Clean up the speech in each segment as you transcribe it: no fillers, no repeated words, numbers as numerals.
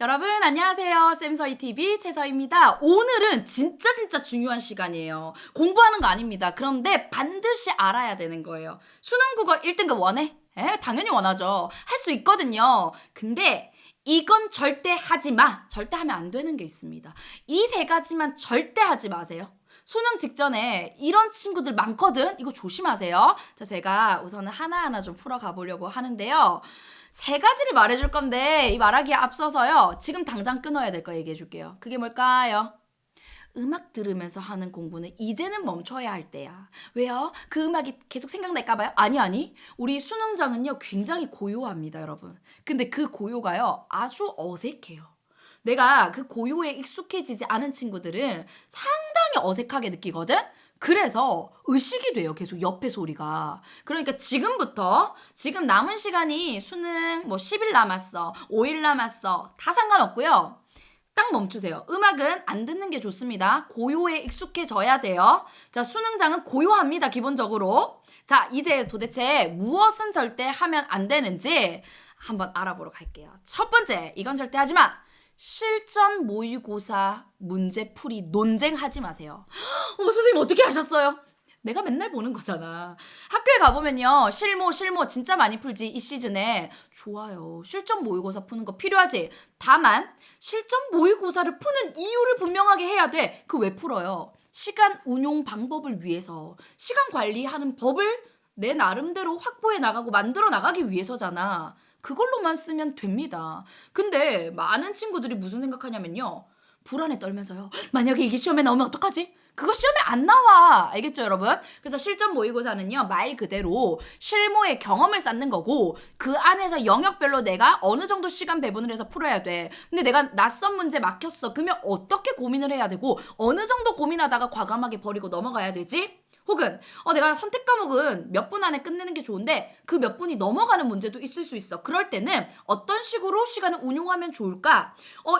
여러분 안녕하세요. 쌤서희TV 최서희입니다. 오늘은 진짜 중요한 시간이에요. 공부하는 거 아닙니다. 그런데 반드시 알아야 되는 거예요. 수능 국어 1등급 원해? 당연히 원하죠. 할 수 있거든요. 근데 이건 절대 하지 마. 절대 하면 안 되는 게 있습니다. 이 세 가지만 절대 하지 마세요. 수능 직전에 이런 친구들 많거든. 이거 조심하세요. 자, 제가 우선은 하나하나 좀 풀어가 보려고 하는데요. 세 가지를 말해줄 건데 이 말하기에 앞서서요. 지금 당장 끊어야 될 거 얘기해 줄게요. 그게 뭘까요? 음악 들으면서 하는 공부는 이제는 멈춰야 할 때야. 왜요? 그 음악이 계속 생각날까봐요? 아니. 우리 수능장은요, 굉장히 고요합니다, 여러분. 근데 그 고요가요, 아주 어색해요. 내가 그 고요에 익숙해지지 않은 친구들은 상당히 어색하게 느끼거든? 그래서 의식이 돼요. 계속 옆에 소리가. 그러니까 지금부터 지금 남은 시간이 수능 뭐 10일 남았어. 5일 남았어. 다 상관없고요. 딱 멈추세요. 음악은 안 듣는 게 좋습니다. 고요에 익숙해져야 돼요. 자, 수능장은 고요합니다. 기본적으로. 자, 이제 도대체 무엇은 절대 하면 안 되는지 한번 알아보러 갈게요. 첫 번째, 이건 절대 하지 마. 실전 모의고사 문제풀이 논쟁하지 마세요. 선생님 어떻게 하셨어요? 내가 맨날 보는 거잖아. 학교에 가보면요. 실모 진짜 많이 풀지 이 시즌에. 좋아요. 실전 모의고사 푸는 거 필요하지. 다만 실전 모의고사를 푸는 이유를 분명하게 해야 돼. 그 왜 풀어요? 시간 운용 방법을 위해서. 시간 관리하는 법을 내 나름대로 확보해 나가고 만들어 나가기 위해서잖아. 그걸로만 쓰면 됩니다. 근데 많은 친구들이 무슨 생각하냐면요. 불안에 떨면서요. 만약에 이게 시험에 나오면 어떡하지? 그거 시험에 안 나와. 알겠죠, 여러분? 그래서 실전 모의고사는요, 말 그대로 실무의 경험을 쌓는 거고, 그 안에서 영역별로 내가 어느 정도 시간 배분을 해서 풀어야 돼. 근데 내가 낯선 문제 막혔어. 그러면 어떻게 고민을 해야 되고, 어느 정도 고민하다가 과감하게 버리고 넘어가야 되지? 혹은 내가 선택 과목은 몇 분 안에 끝내는 게 좋은데 그 몇 분이 넘어가는 문제도 있을 수 있어. 그럴 때는 어떤 식으로 시간을 운용하면 좋을까?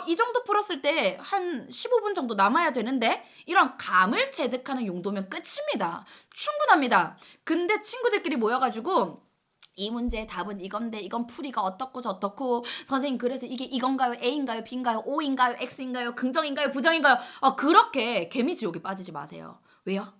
이 정도 풀었을 때 한 15분 정도 남아야 되는데 이런 감을 체득하는 용도면 끝입니다. 충분합니다. 근데 친구들끼리 모여가지고 이 문제의 답은 이건데 이건 풀이가 어떻고 저떻고 선생님 그래서 이게 이건가요? A인가요? B인가요? O인가요? X인가요? 긍정인가요? 부정인가요? 그렇게 개미지옥에 빠지지 마세요. 왜요?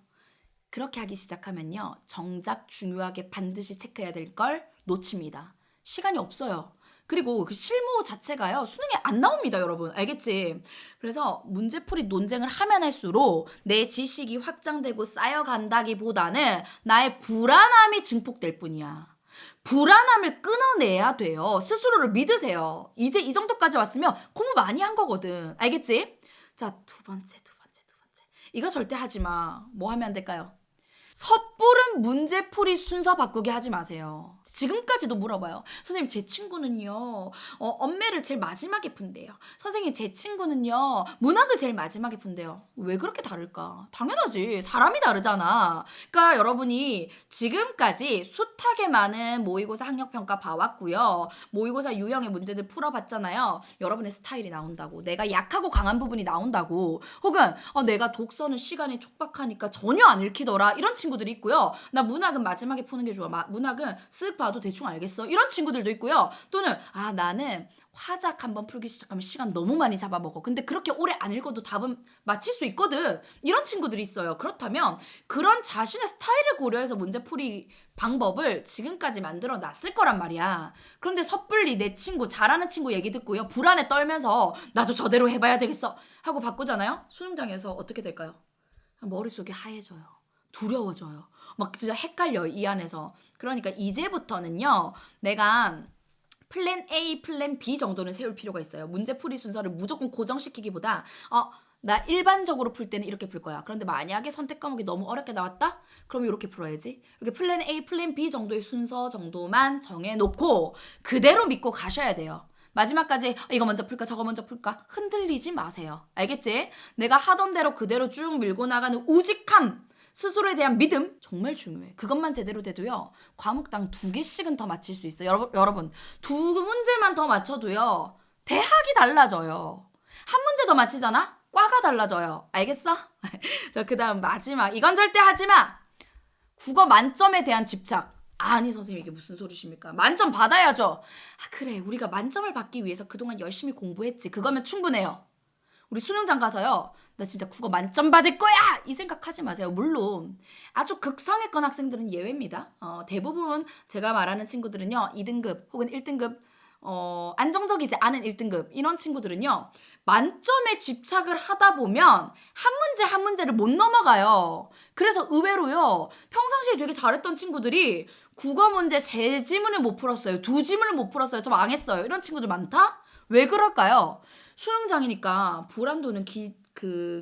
그렇게 하기 시작하면요. 정작 중요하게 반드시 체크해야 될 걸 놓칩니다. 시간이 없어요. 그리고 그 실무 자체가요. 수능에 안 나옵니다, 여러분. 알겠지? 그래서 문제풀이 논쟁을 하면 할수록 내 지식이 확장되고 쌓여간다기보다는 나의 불안함이 증폭될 뿐이야. 불안함을 끊어내야 돼요. 스스로를 믿으세요. 이제 이 정도까지 왔으면 공부 많이 한 거거든. 알겠지? 자, 두 번째. 이거 절대 하지 마. 뭐 하면 안 될까요? 섣부른 문제풀이 순서 바꾸게 하지 마세요. 지금까지도 물어봐요. 선생님 제 친구는요. 엄매를 제일 마지막에 푼대요. 선생님 제 친구는요. 문학을 제일 마지막에 푼대요. 왜 그렇게 다를까? 당연하지. 사람이 다르잖아. 그러니까 여러분이 지금까지 숱하게 많은 모의고사 학력평가 봐왔고요. 모의고사 유형의 문제들 풀어봤잖아요. 여러분의 스타일이 나온다고. 내가 약하고 강한 부분이 나온다고. 혹은 내가 독서는 시간이 촉박하니까 전혀 안 읽히더라. 이런 친구들이 있고요. 나 문학은 마지막에 푸는 게 좋아. 문학은 쓱 봐도 대충 알겠어. 이런 친구들도 있고요. 또는 나는 화작 한번 풀기 시작하면 시간 너무 많이 잡아먹어. 근데 그렇게 오래 안 읽어도 답은 맞힐 수 있거든. 이런 친구들이 있어요. 그렇다면 그런 자신의 스타일을 고려해서 문제풀이 방법을 지금까지 만들어 놨을 거란 말이야. 그런데 섣불리 내 친구, 잘하는 친구 얘기 듣고요. 불안에 떨면서 나도 저대로 해봐야 되겠어 하고 바꾸잖아요. 수능장에서 어떻게 될까요? 머릿속이 하얘져요. 두려워져요. 막 진짜 헷갈려요. 이 안에서. 그러니까 이제부터는요. 내가 플랜 A, 플랜 B 정도는 세울 필요가 있어요. 문제풀이 순서를 무조건 고정시키기보다 나 일반적으로 풀 때는 이렇게 풀 거야. 그런데 만약에 선택 과목이 너무 어렵게 나왔다? 그럼 이렇게 풀어야지. 이렇게 플랜 A, 플랜 B 정도의 순서 정도만 정해놓고 그대로 믿고 가셔야 돼요. 마지막까지 이거 먼저 풀까 저거 먼저 풀까 흔들리지 마세요. 알겠지? 내가 하던 대로 그대로 쭉 밀고 나가는 우직함, 스스로에 대한 믿음 정말 중요해. 그것만 제대로 돼도요. 과목당 2개씩은 더 맞힐 수 있어요. 여러분 2문제만 더 맞춰도요. 대학이 달라져요. 한 문제 더 맞히잖아? 과가 달라져요. 알겠어? 자, 그 다음 마지막. 이건 절대 하지 마. 국어 만점에 대한 집착. 아니 선생님 이게 무슨 소리십니까? 만점 받아야죠. 아 그래 우리가 만점을 받기 위해서 그동안 열심히 공부했지. 그거면 충분해요. 우리 수능장 가서요. 나 진짜 국어 만점 받을 거야! 이 생각하지 마세요. 물론 아주 극성했건 학생들은 예외입니다. 대부분 제가 말하는 친구들은요. 2등급 혹은 1등급 안정적이지 않은 1등급 이런 친구들은요. 만점에 집착을 하다 보면 한 문제 한 문제를 못 넘어가요. 그래서 의외로요. 평상시에 되게 잘했던 친구들이 국어 문제 3지문을 못 풀었어요. 2지문을 못 풀었어요. 저 망했어요. 이런 친구들 많다? 왜 그럴까요? 수능장이니까 불안도는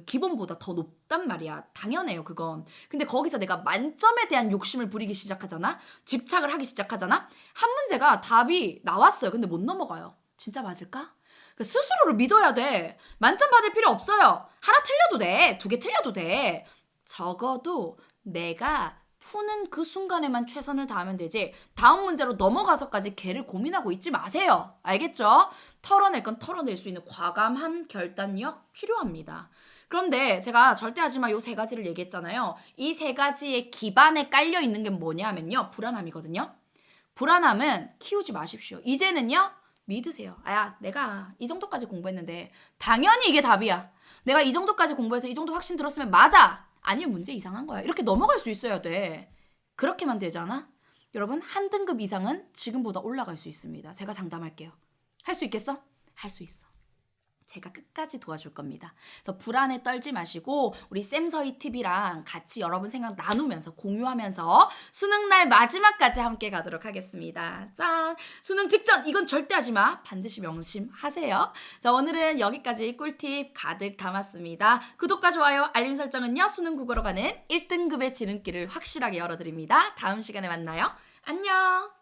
기본보다 더 높단 말이야. 당연해요, 그건. 근데 거기서 내가 만점에 대한 욕심을 부리기 시작하잖아? 집착을 하기 시작하잖아? 한 문제가 답이 나왔어요. 근데 못 넘어가요. 진짜 맞을까? 스스로를 믿어야 돼. 만점 받을 필요 없어요. 하나 틀려도 돼. 2개 틀려도 돼. 적어도 내가 푸는 그 순간에만 최선을 다하면 되지 다음 문제로 넘어가서까지 걔를 고민하고 있지 마세요. 알겠죠? 털어낼 건 털어낼 수 있는 과감한 결단력 필요합니다. 그런데 제가 절대 하지 마 요 3가지를 얘기했잖아요. 이 3가지의 기반에 깔려 있는 게 뭐냐면요. 불안함이거든요. 불안함은 키우지 마십시오. 이제는요. 믿으세요. 아야 내가 이 정도까지 공부했는데 당연히 이게 답이야. 내가 이 정도까지 공부해서 이 정도 확신 들었으면 맞아. 아니면 문제 이상한 거야. 이렇게 넘어갈 수 있어야 돼. 그렇게만 되잖아. 여러분 한 등급 이상은 지금보다 올라갈 수 있습니다. 제가 장담할게요. 할 수 있겠어? 할 수 있어. 제가 끝까지 도와줄 겁니다. 그래서 불안에 떨지 마시고 우리 쌤서희 TV랑 같이 여러분 생각 나누면서 공유하면서 수능날 마지막까지 함께 가도록 하겠습니다. 짠! 수능 직전 이건 절대 하지 마. 반드시 명심하세요. 자 오늘은 여기까지 꿀팁 가득 담았습니다. 구독과 좋아요, 알림 설정은요. 수능 국어로 가는 1등급의 지름길을 확실하게 열어드립니다. 다음 시간에 만나요. 안녕!